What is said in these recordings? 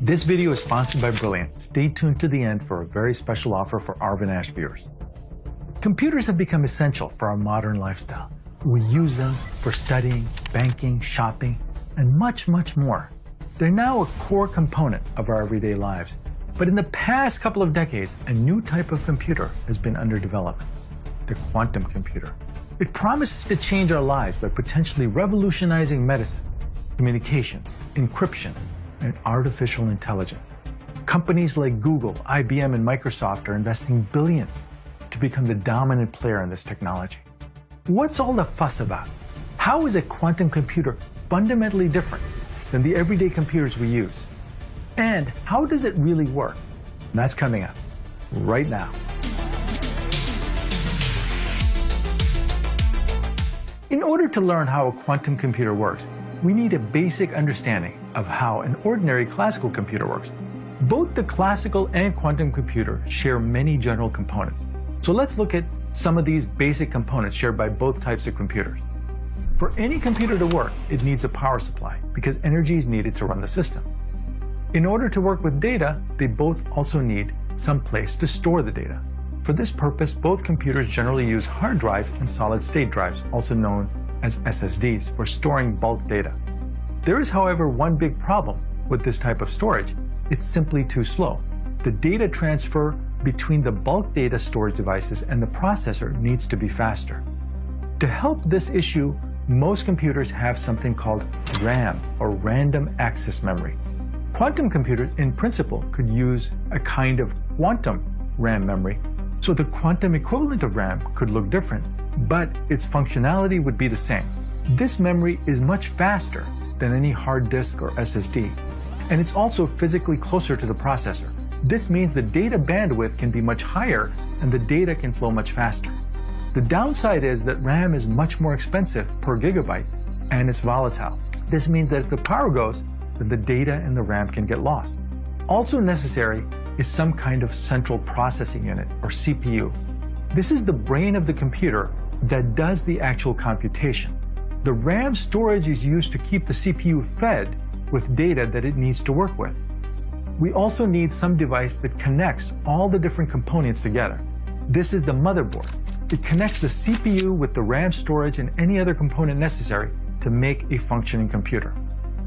This video is sponsored by Brilliant. Stay tuned to the end for a very special offer for Arvin Ash viewers. Computers have become essential for our modern lifestyle. We use them for studying, banking, shopping, and much, much more. They're now a core component of our everyday lives. But in the past couple of decades, a new type of computer has been under development, the quantum computer. It promises to change our lives by potentially revolutionizing medicine, communication, encryption, and artificial intelligence. Companies like Google, IBM, and Microsoft are investing billions to become the dominant player in this technology. What's all the fuss about? How is a quantum computer fundamentally different than the everyday computers we use? And how does it really work? And that's coming up right now. In order to learn how a quantum computer works, we need a basic understanding of how an ordinary classical computer works. Both the classical and quantum computer share many general components. So let's look at some of these basic components shared by both types of computers. For any computer to work, it needs a power supply because energy is needed to run the system. In order to work with data, they both also need some place to store the data. For this purpose, both computers generally use hard drives and solid-state drives, also known as SSDs, for storing bulk data. There is, however, one big problem with this type of storage. It's simply too slow. The data transfer between the bulk data storage devices and the processor needs to be faster. To help this issue, most computers have something called RAM, or random access memory. Quantum computers, in principle, could use a kind of quantum RAM memory, so the quantum equivalent of RAM could look different, but its functionality would be the same. This memory is much faster than any hard disk or SSD, and it's also physically closer to the processor. This means the data bandwidth can be much higher and the data can flow much faster. The downside is that RAM is much more expensive per gigabyte and it's volatile. This means that if the power goes, then the data and the RAM can get lost. Also necessary is some kind of central processing unit, or CPU. This is the brain of the computer that does the actual computation. The RAM storage is used to keep the CPU fed with data that it needs to work with. We also need some device that connects all the different components together. This is the motherboard. It connects the CPU with the RAM storage and any other component necessary to make a functioning computer.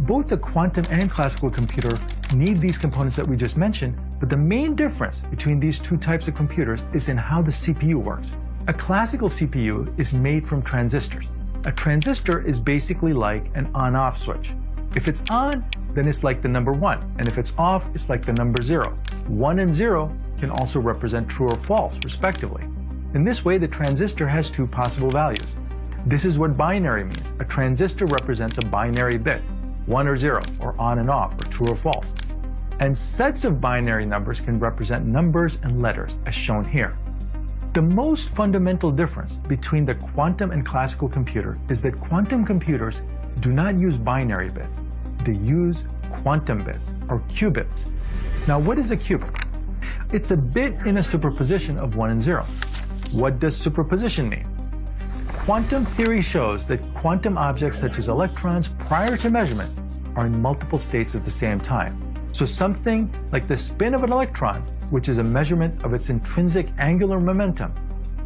Both the quantum and classical computer need these components that we just mentioned, but the main difference between these two types of computers is in how the CPU works. A classical CPU is made from transistors. A transistor is basically like an on-off switch. If it's on, then it's like the number 1, and if it's off, it's like the number 0. 1 and 0 can also represent true or false, respectively. In this way, the transistor has two possible values. This is what binary means. A transistor represents a binary bit, 1 or 0, or on and off, or true or false. And sets of binary numbers can represent numbers and letters, as shown here. The most fundamental difference between the quantum and classical computer is that quantum computers do not use binary bits. They use quantum bits, or qubits. Now, what is a qubit? It's a bit in a superposition of 1 and 0. What does superposition mean? Quantum theory shows that quantum objects such as electrons prior to measurement are in multiple states at the same time. So something like the spin of an electron, which is a measurement of its intrinsic angular momentum,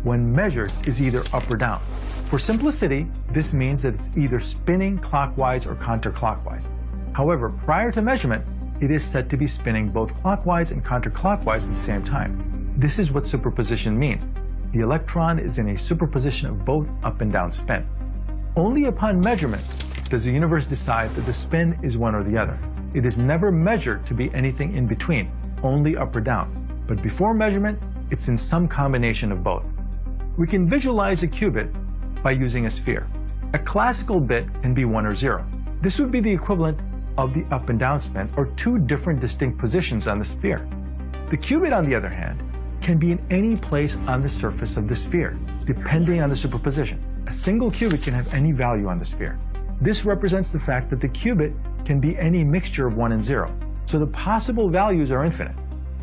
when measured is either up or down. For simplicity, this means that it's either spinning clockwise or counterclockwise. However, prior to measurement, it is said to be spinning both clockwise and counterclockwise at the same time. This is what superposition means. The electron is in a superposition of both up and down spin. Only upon measurement does the universe decide that the spin is one or the other. It is never measured to be anything in between, only up or down. But before measurement, it's in some combination of both. We can visualize a qubit by using a sphere. A classical bit can be 1 or 0. This would be the equivalent of the up and down spin, or two different distinct positions on the sphere. The qubit, on the other hand, can be in any place on the surface of the sphere, depending on the superposition. A single qubit can have any value on the sphere. This represents the fact that the qubit can be any mixture of 1 and 0, so the possible values are infinite.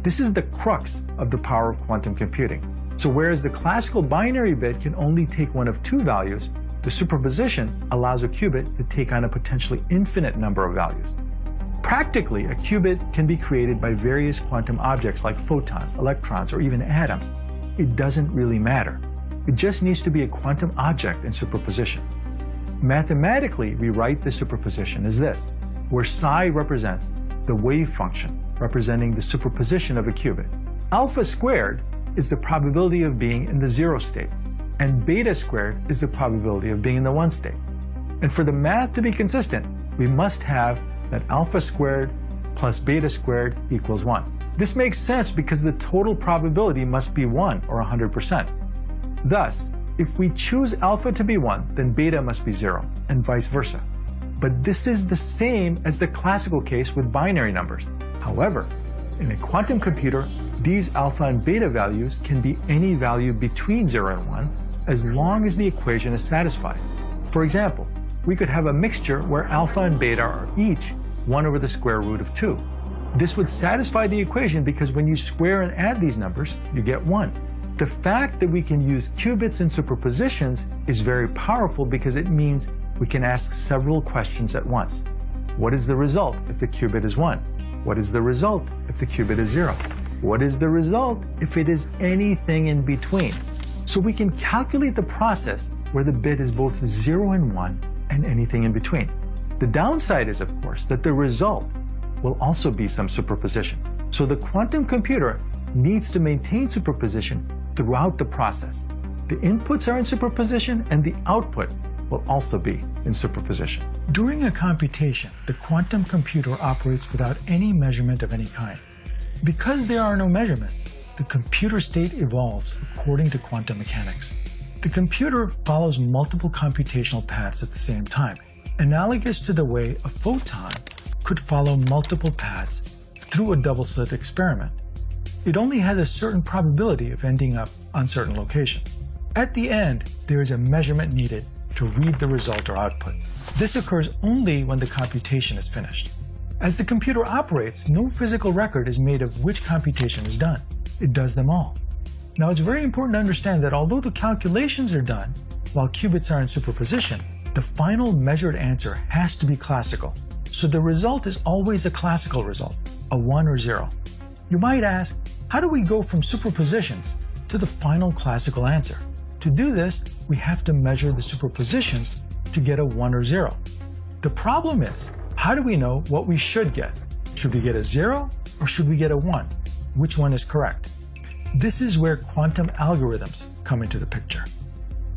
This is the crux of the power of quantum computing. So whereas the classical binary bit can only take one of two values, the superposition allows a qubit to take on a potentially infinite number of values. Practically, a qubit can be created by various quantum objects like photons, electrons, or even atoms. It doesn't really matter. It just needs to be a quantum object in superposition. Mathematically, we write the superposition as this, where psi represents the wave function representing the superposition of a qubit. Alpha squared is the probability of being in the 0 state, and beta squared is the probability of being in the 1 state. And for the math to be consistent, we must have that alpha squared plus beta squared equals 1. This makes sense because the total probability must be 1 or 100%. Thus, if we choose alpha to be 1, then beta must be 0, and vice versa. But this is the same as the classical case with binary numbers. However, in a quantum computer, these alpha and beta values can be any value between 0 and 1 as long as the equation is satisfied. For example, we could have a mixture where alpha and beta are each 1 over the square root of 2. This would satisfy the equation because when you square and add these numbers, you get 1. The fact that we can use qubits in superpositions is very powerful because it means we can ask several questions at once. What is the result if the qubit is 1? What is the result if the qubit is 0? What is the result if it is anything in between? So we can calculate the process where the bit is both 0 and 1 and anything in between. The downside is, of course, that the result will also be some superposition. So the quantum computer needs to maintain superposition throughout the process. The inputs are in superposition and the output will also be in superposition. During a computation, the quantum computer operates without any measurement of any kind. Because there are no measurements, the computer state evolves according to quantum mechanics. The computer follows multiple computational paths at the same time, analogous to the way a photon could follow multiple paths through a double-slit experiment. It only has a certain probability of ending up on certain locations. At the end, there is a measurement needed to read the result or output. This occurs only when the computation is finished. As the computer operates, no physical record is made of which computation is done. It does them all. Now, it's very important to understand that although the calculations are done while qubits are in superposition, the final measured answer has to be classical. So the result is always a classical result, a 1 or 0. You might ask, how do we go from superpositions to the final classical answer? To do this, we have to measure the superpositions to get a 1 or 0. The problem is, how do we know what we should get? Should we get a 0 or should we get a 1? Which one is correct? This is where quantum algorithms come into the picture.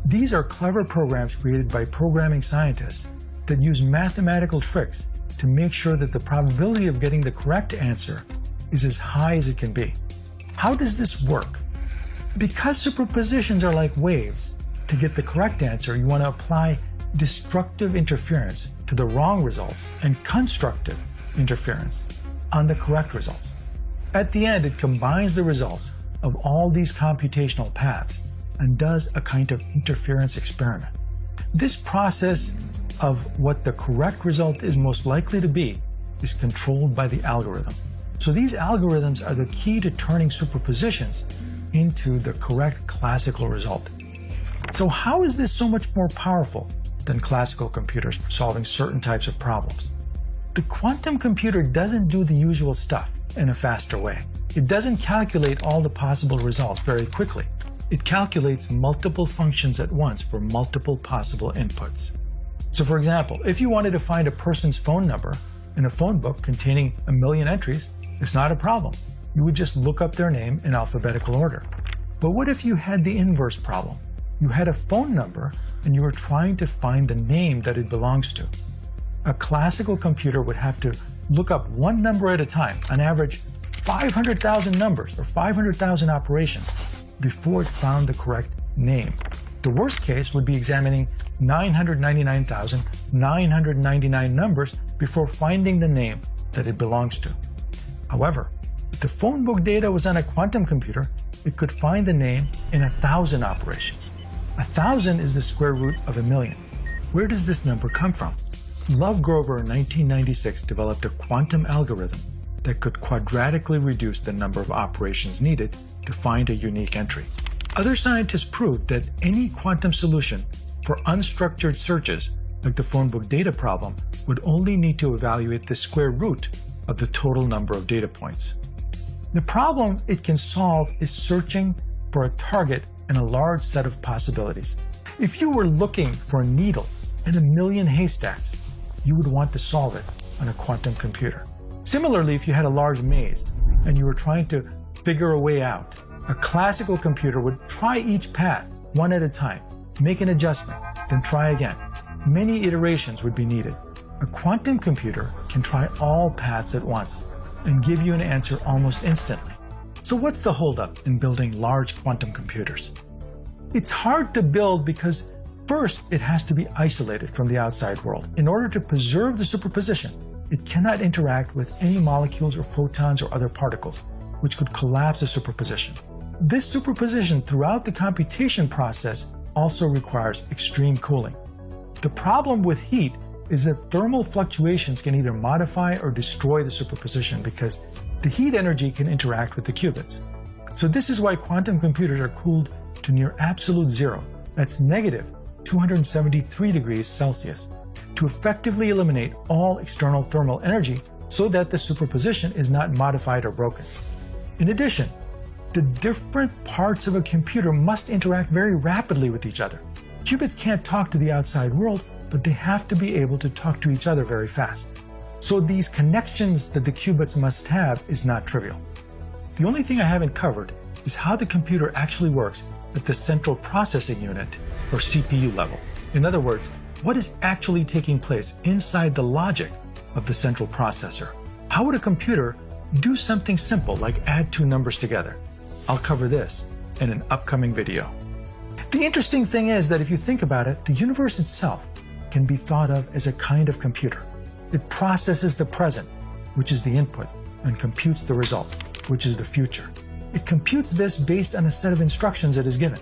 These are clever programs created by programming scientists that use mathematical tricks to make sure that the probability of getting the correct answer is as high as it can be. How does this work? Because superpositions are like waves, to get the correct answer, you want to apply destructive interference to the wrong result and constructive interference on the correct results. At the end, it combines the results of all these computational paths and does a kind of interference experiment. This process of what the correct result is most likely to be is controlled by the algorithm. So these algorithms are the key to turning superpositions into the correct classical result. So how is this so much more powerful than classical computers for solving certain types of problems? The quantum computer doesn't do the usual stuff in a faster way. It doesn't calculate all the possible results very quickly. It calculates multiple functions at once for multiple possible inputs. So for example, if you wanted to find a person's phone number in a phone book containing 1,000,000 entries, it's not a problem. You would just look up their name in alphabetical order. But what if you had the inverse problem? You had a phone number and you were trying to find the name that it belongs to. A classical computer would have to look up one number at a time, on average 500,000 numbers or 500,000 operations before it found the correct name. The worst case would be examining 999,999 numbers before finding the name that it belongs to. However, if the phone book data was on a quantum computer, it could find the name in 1,000 operations. 1,000 is the square root of 1,000,000. Where does this number come from? Lovegrover in 1996 developed a quantum algorithm that could quadratically reduce the number of operations needed to find a unique entry. Other scientists proved that any quantum solution for unstructured searches, like the phone book data problem, would only need to evaluate the square root of the total number of data points. The problem it can solve is searching for a target in a large set of possibilities. If you were looking for a needle in a million haystacks, you would want to solve it on a quantum computer. Similarly, if you had a large maze and you were trying to figure a way out, a classical computer would try each path one at a time, make an adjustment, then try again. Many iterations would be needed. A quantum computer can try all paths at once and give you an answer almost instantly. So what's the holdup in building large quantum computers? It's hard to build because first it has to be isolated from the outside world. In order to preserve the superposition, it cannot interact with any molecules or photons or other particles, which could collapse the superposition. This superposition throughout the computation process also requires extreme cooling. The problem with heat is that thermal fluctuations can either modify or destroy the superposition because the heat energy can interact with the qubits. So this is why quantum computers are cooled to near absolute zero, that's negative 273 degrees Celsius, to effectively eliminate all external thermal energy so that the superposition is not modified or broken. In addition, the different parts of a computer must interact very rapidly with each other. Qubits can't talk to the outside world, but they have to be able to talk to each other very fast. So these connections that the qubits must have is not trivial. The only thing I haven't covered is how the computer actually works at the central processing unit, or CPU level. In other words, what is actually taking place inside the logic of the central processor? How would a computer do something simple like add two numbers together? I'll cover this in an upcoming video. The interesting thing is that if you think about it, the universe itself can be thought of as a kind of computer. It processes the present, which is the input, and computes the result, which is the future. It computes this based on a set of instructions it is given.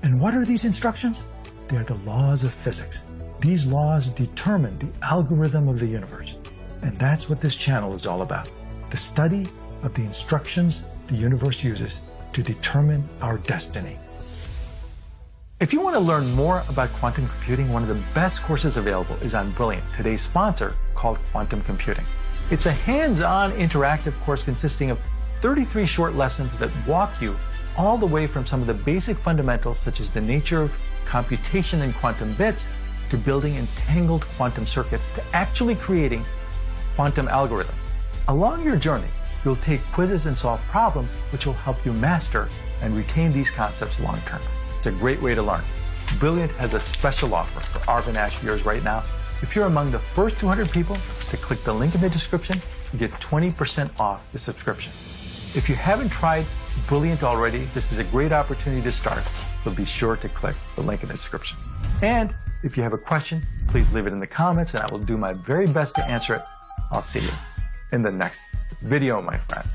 And what are these instructions? They are the laws of physics. These laws determine the algorithm of the universe. And that's what this channel is all about. The study of the instructions the universe uses to determine our destiny. If you want to learn more about quantum computing, one of the best courses available is on Brilliant, today's sponsor, called Quantum Computing. It's a hands-on interactive course consisting of 33 short lessons that walk you all the way from some of the basic fundamentals such as the nature of computation in quantum bits to building entangled quantum circuits to actually creating quantum algorithms. Along your journey, you'll take quizzes and solve problems which will help you master and retain these concepts long term. It's a great way to learn. Brilliant has a special offer for Arvin Ash viewers right now. If you're among the first 200 people to click the link in the description, you get 20% off the subscription. If you haven't tried Brilliant already, this is a great opportunity to start, so be sure to click the link in the description. And if you have a question, please leave it in the comments and I will do my very best to answer it. I'll see you in the next video, my friend.